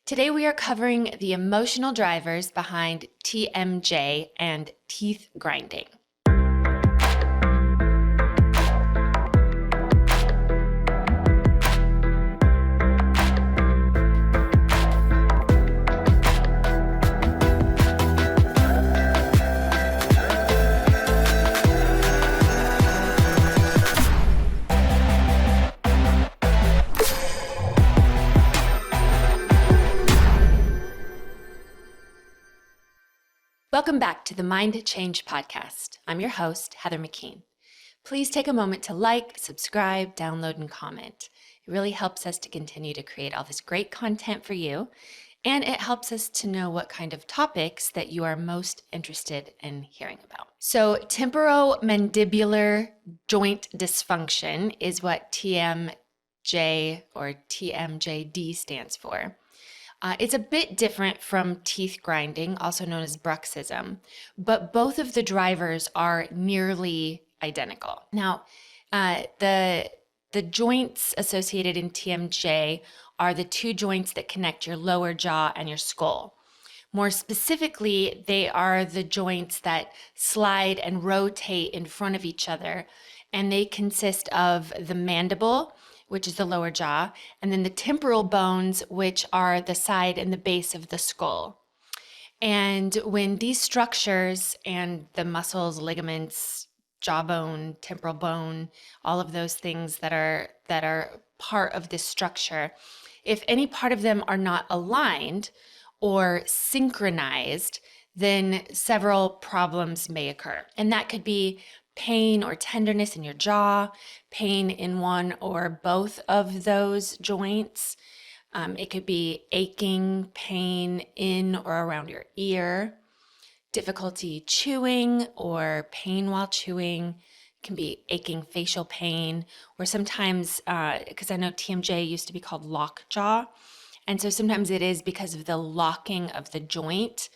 Today we are covering the emotional drivers behind TMJ and teeth grinding. Welcome back to the Mind Change Podcast. I'm your host, Heather McKean. Please take a moment to like, subscribe, download, and comment. It really helps us to continue to create all this great content for you, and it helps us to know what kind of topics that you are most interested in hearing about. So, temporomandibular joint dysfunction is what TMJ or TMJD stands for. It's a bit different from teeth grinding, also known as bruxism, but both of the drivers are nearly identical. Now, the joints associated in TMJ are the two joints that connect your lower jaw and your skull. More specifically, they are the joints that slide and rotate in front of each other, and they consist of the mandible, which is the lower jaw, and then the temporal bones, which are the side and the base of the skull. And when these structures and the muscles, ligaments, jawbone, temporal bone, all of those things that are part of this structure, if any part of them are not aligned or synchronized, then several problems may occur. And that could be pain or tenderness in your jaw, pain in one or both of those joints. It could be aching pain in or around your ear, difficulty chewing or pain while chewing. It can be aching facial pain, or sometimes, because I know TMJ used to be called lockjaw, and so sometimes it is because of the locking of the joint,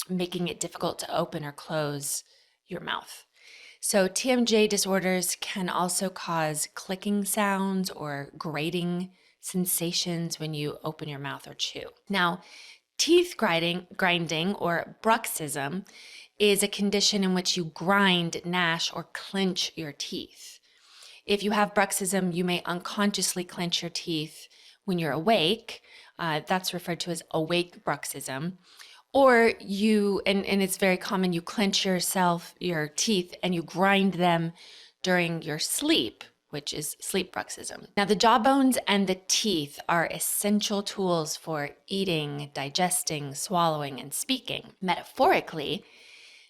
making it difficult to open or close your mouth. So TMJ disorders can also cause clicking sounds or grating sensations when you open your mouth or chew. Now, teeth grinding or bruxism is a condition in which you grind, gnash, or clench your teeth. If you have bruxism, you may unconsciously clench your teeth when you're awake. That's referred to as awake bruxism. Or you, and it's very common, you clench your teeth, and you grind them during your sleep, which is sleep bruxism. Now, the jawbones and the teeth are essential tools for eating, digesting, swallowing, and speaking. Metaphorically,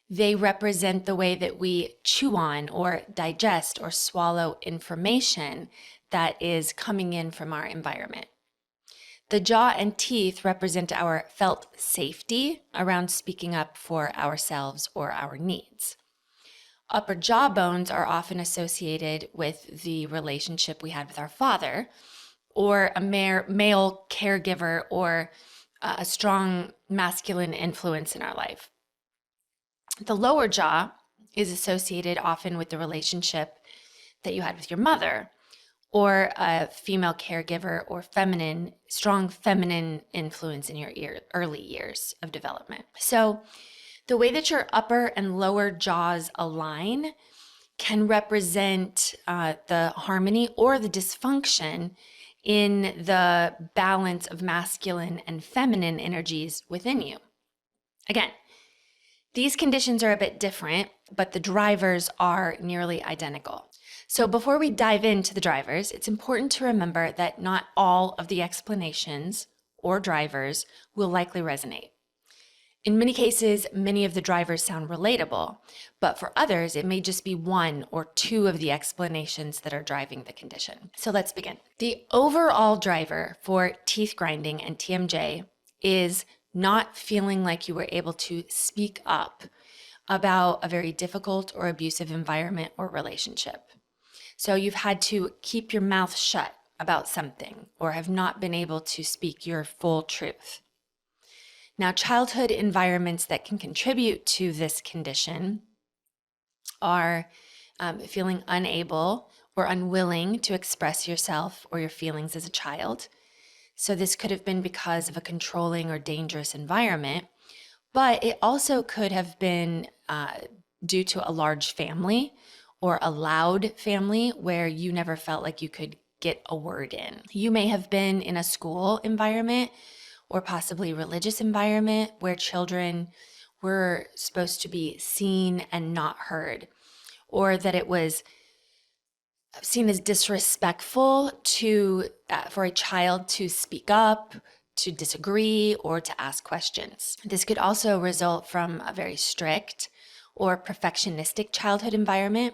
they represent the way that we chew on or digest or swallow information that is coming in from our environment. The jaw and teeth represent our felt safety around speaking up for ourselves or our needs. Upper jaw bones are often associated with the relationship we had with our father, or a male caregiver, or a strong masculine influence in our life. The lower jaw is associated often with the relationship that you had with your mother, or a female caregiver, or strong feminine influence in your early years of development. So the way that your upper and lower jaws align can represent the harmony or the dysfunction in the balance of masculine and feminine energies within you. Again, these conditions are a bit different, but the drivers are nearly identical. So before we dive into the drivers, it's important to remember that not all of the explanations or drivers will likely resonate. In many cases, many of the drivers sound relatable, but for others, it may just be one or two of the explanations that are driving the condition. So let's begin. The overall driver for teeth grinding and TMJ is not feeling like you were able to speak up about a very difficult or abusive environment or relationship. So you've had to keep your mouth shut about something, or have not been able to speak your full truth. Now, childhood environments that can contribute to this condition are feeling unable or unwilling to express yourself or your feelings as a child, So this could have been because of a controlling or dangerous environment, but it also could have been due to a large family or a loud family where you never felt like you could get a word in. You may have been in a school environment or possibly religious environment where children were supposed to be seen and not heard, or that it was seen as disrespectful to for a child to speak up, to disagree, or to ask questions. This could also result from a very strict or perfectionistic childhood environment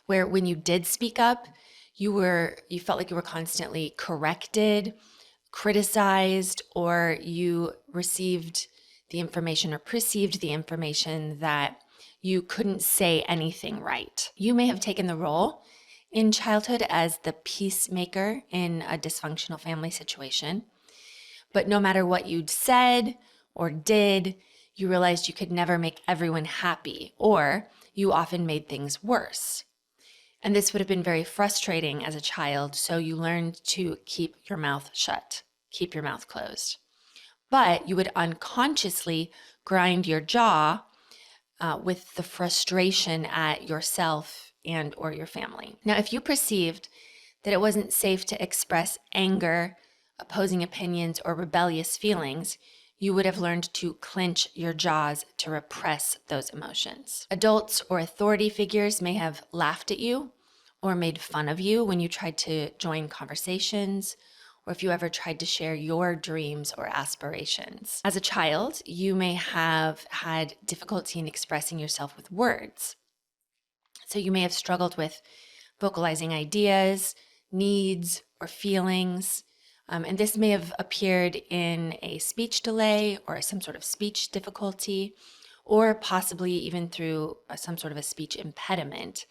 where when you did speak up, you felt like you were constantly corrected, criticized, or you received the information or perceived the information that you couldn't say anything right. You may have taken the role in childhood as the peacemaker in a dysfunctional family situation, but no matter what you'd said or did, you realized you could never make everyone happy, or you often made things worse. And this would have been very frustrating as a child, so you learned to keep your mouth shut, keep your mouth closed. But you would unconsciously grind your jaw with the frustration at yourself and or your family. Now, if you perceived that it wasn't safe to express anger, opposing opinions, or rebellious feelings, you would have learned to clench your jaws to repress those emotions. Adults or authority figures may have laughed at you or made fun of you when you tried to join conversations, or if you ever tried to share your dreams or aspirations. As a child, you may have had difficulty in expressing yourself with words. So you may have struggled with vocalizing ideas, needs, or feelings. And this may have appeared in a speech delay or some sort of speech difficulty, or possibly even through some sort of a speech impediment.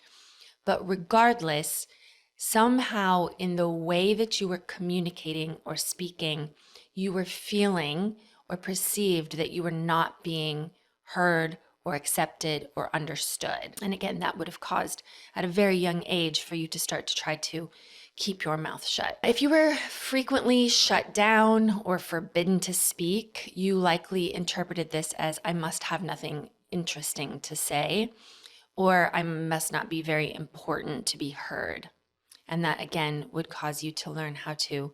But regardless, somehow in the way that you were communicating or speaking, you were feeling or perceived that you were not being heard or accepted or understood. And again, that would have caused at a very young age for you to start to try to keep your mouth shut. If you were frequently shut down or forbidden to speak, you likely interpreted this as I must have nothing interesting to say, or I must not be very important to be heard. And that again would cause you to learn how to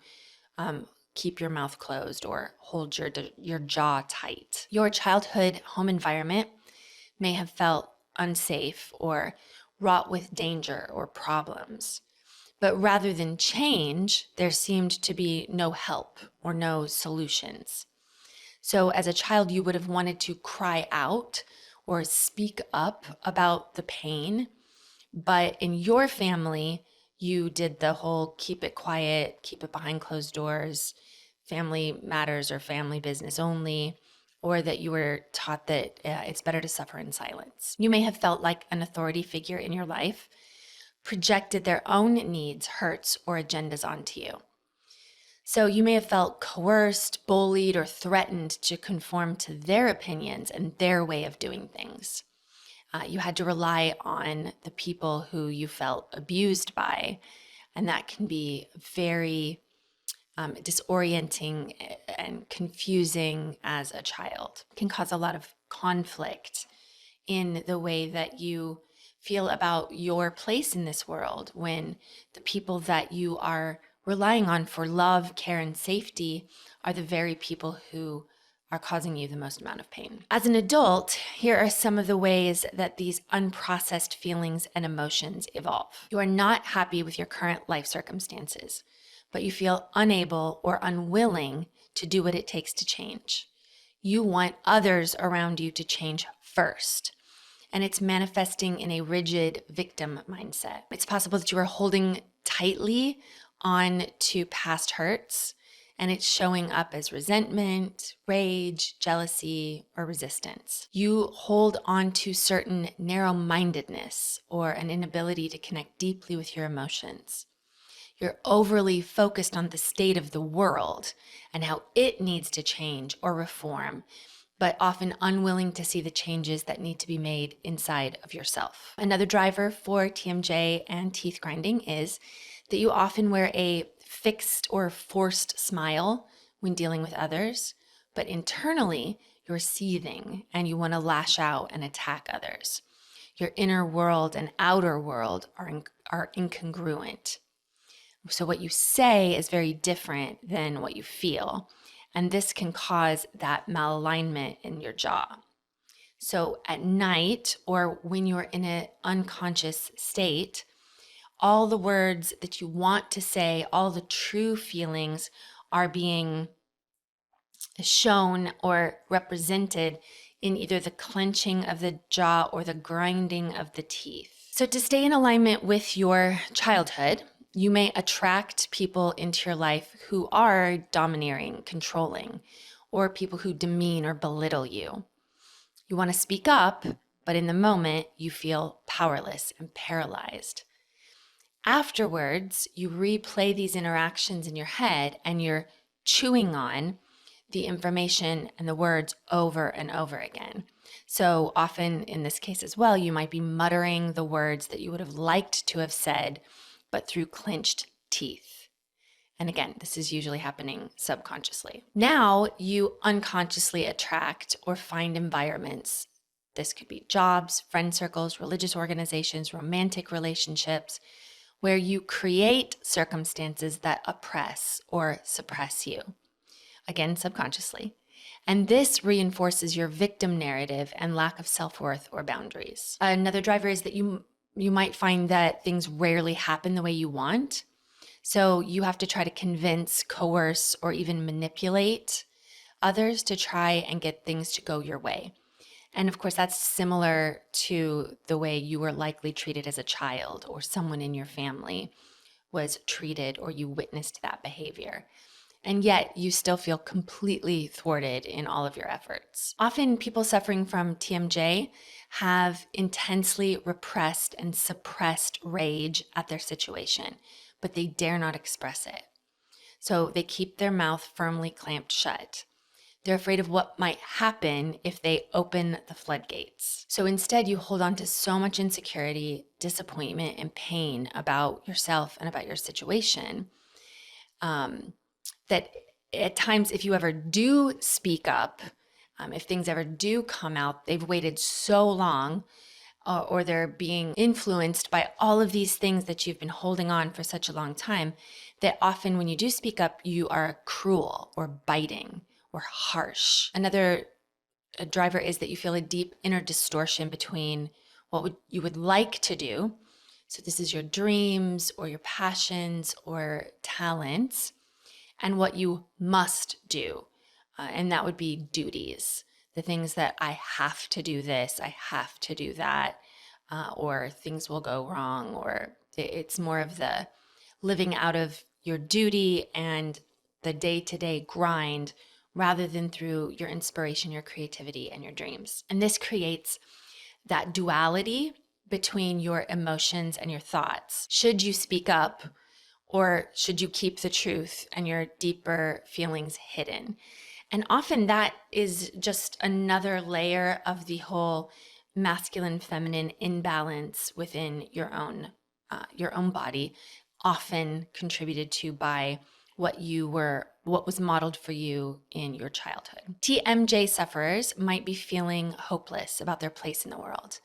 keep your mouth closed or hold your jaw tight. Your childhood home environment may have felt unsafe or wrought with danger or problems. But rather than change, there seemed to be no help or no solutions. So as a child, you would have wanted to cry out or speak up about the pain. But in your family, you did the whole keep it quiet, keep it behind closed doors, family matters or family business only, or that you were taught that it's better to suffer in silence. You may have felt like an authority figure in your life projected their own needs, hurts, or agendas onto you. So you may have felt coerced, bullied, or threatened to conform to their opinions and their way of doing things. You had to rely on the people who you felt abused by, and that can be very disorienting and confusing as a child. It can cause a lot of conflict in the way that you feel about your place in this world when the people that you are relying on for love, care, and safety are the very people who are causing you the most amount of pain. As an adult, here are some of the ways that these unprocessed feelings and emotions evolve. You are not happy with your current life circumstances, but you feel unable or unwilling to do what it takes to change. You want others around you to change first. And it's manifesting in a rigid victim mindset. It's possible that you are holding tightly on to past hurts, and it's showing up as resentment, rage, jealousy, or resistance. You hold on to certain narrow-mindedness or an inability to connect deeply with your emotions. You're overly focused on the state of the world and how it needs to change or reform, but often unwilling to see the changes that need to be made inside of yourself. Another driver for TMJ and teeth grinding is that you often wear a fixed or forced smile when dealing with others, but internally you're seething and you want to lash out and attack others. Your inner world and outer world are incongruent. So what you say is very different than what you feel. And this can cause that malalignment in your jaw. So at night or when you're in an unconscious state, all the words that you want to say, all the true feelings are being shown or represented in either the clenching of the jaw or the grinding of the teeth. So to stay in alignment with your childhood, you may attract people into your life who are domineering, controlling, or people who demean or belittle you. You want to speak up, but in the moment you feel powerless and paralyzed. Afterwards, you replay these interactions in your head and you're chewing on the information and the words over and over again. So often in this case as well, you might be muttering the words that you would have liked to have said, but through clenched teeth. And again, this is usually happening subconsciously. Now you unconsciously attract or find environments. This could be jobs, friend circles, religious organizations, romantic relationships, where you create circumstances that oppress or suppress you. Again, subconsciously. And this reinforces your victim narrative and lack of self-worth or boundaries. Another driver is that you might find that things rarely happen the way you want. So you have to try to convince, coerce, or even manipulate others to try and get things to go your way. And of course, that's similar to the way you were likely treated as a child or someone in your family was treated or you witnessed that behavior. And yet you still feel completely thwarted in all of your efforts. Often people suffering from TMJ have intensely repressed and suppressed rage at their situation, but they dare not express it. So they keep their mouth firmly clamped shut. They're afraid of what might happen if they open the floodgates. So instead, you hold on to so much insecurity, disappointment, and pain about yourself and about your situation that at times, if you ever do speak up, if things ever do come out, they've waited so long or they're being influenced by all of these things that you've been holding on for such a long time, that often when you do speak up, you are cruel or biting or harsh. Another driver is that you feel a deep inner distortion between what you would like to do. So this is your dreams or your passions or talents, and what you must do. And that would be duties, the things that I have to do this, I have to do that, or things will go wrong, or it's more of the living out of your duty and the day-to-day grind rather than through your inspiration, your creativity, and your dreams. And this creates that duality between your emotions and your thoughts. Should you speak up, or should you keep the truth and your deeper feelings hidden? And often that is just another layer of the whole masculine feminine imbalance within your own body, often contributed to by what was modeled for you in your childhood. TMJ sufferers might be feeling hopeless about their place in the world.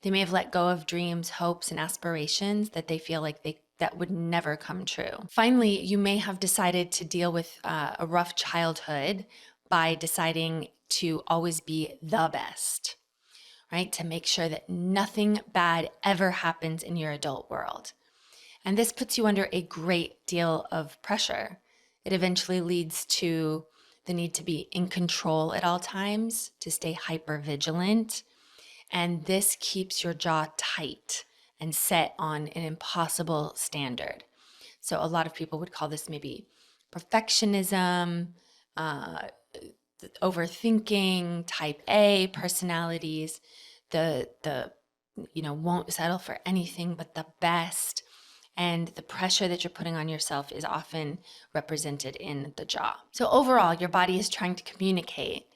They may have let go of dreams, hopes, and aspirations that they feel like that would never come true. Finally, you may have decided to deal with a rough childhood by deciding to always be the best, right? To make sure that nothing bad ever happens in your adult world. And this puts you under a great deal of pressure. It eventually leads to the need to be in control at all times, to stay hyper vigilant. And this keeps your jaw tight and set on an impossible standard. So a lot of people would call this maybe perfectionism, overthinking, type A personalities, the won't settle for anything but the best. And the pressure that you're putting on yourself is often represented in the jaw. So overall, your body is trying to communicate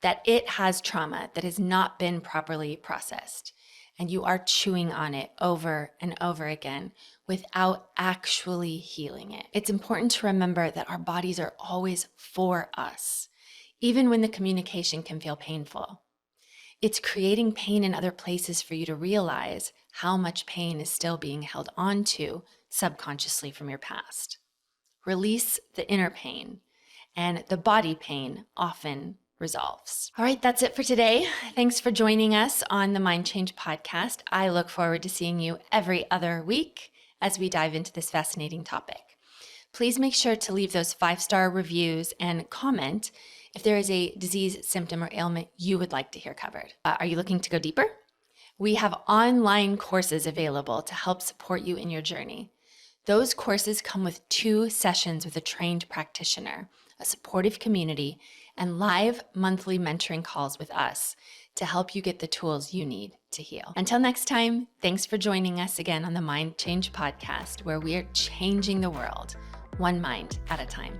that it has trauma that has not been properly processed. and you are chewing on it over and over again without actually healing it. It's important to remember that our bodies are always for us, even when the communication can feel painful. It's creating pain in other places for you to realize how much pain is still being held onto subconsciously from your past. Release the inner pain, and the body pain often resolves. All right, that's it for today. Thanks for joining us on the Mind Change podcast. I look forward to seeing you every other week as we dive into this fascinating topic. Please make sure to leave those 5-star reviews and comment if there is a disease, symptom, or ailment you would like to hear covered. Are you looking to go deeper? We have online courses available to help support you in your journey. Those courses come with 2 sessions with a trained practitioner, a supportive community, and live monthly mentoring calls with us to help you get the tools you need to heal. Until next time, thanks for joining us again on the Mind Change podcast, where we are changing the world one mind at a time.